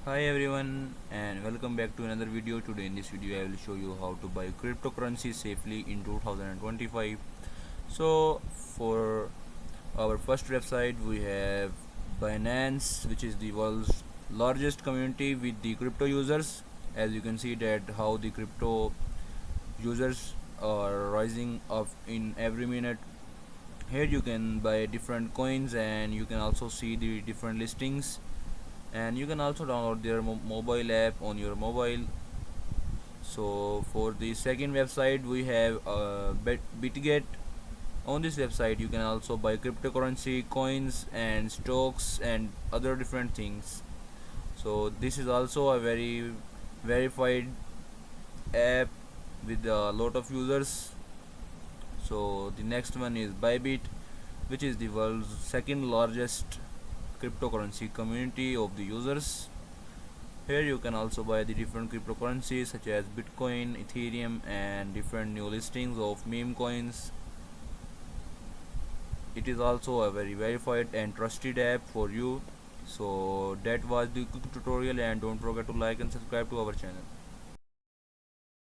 Hi everyone and welcome back to another video. Today in this video I will show you how to buy cryptocurrency safely in 2025. So for our first website we have Binance, which is the world's largest community with the crypto users. As you can see that how the crypto users are rising up in every minute. Here you can buy different coins and you can also see the different listings, and you can also download their mobile app on your mobile. So for the second website we have Bitget. On this website you can also buy cryptocurrency coins and stocks and other different things. So this is also a very verified app with a lot of users. So the next one is Bybit, which is the world's second largest cryptocurrency community of the users. Here you can also buy the different cryptocurrencies such as Bitcoin, Ethereum and different new listings of meme coins. It is also a very verified and trusted app for you. So that was the quick tutorial, and don't forget to like and subscribe to our channel.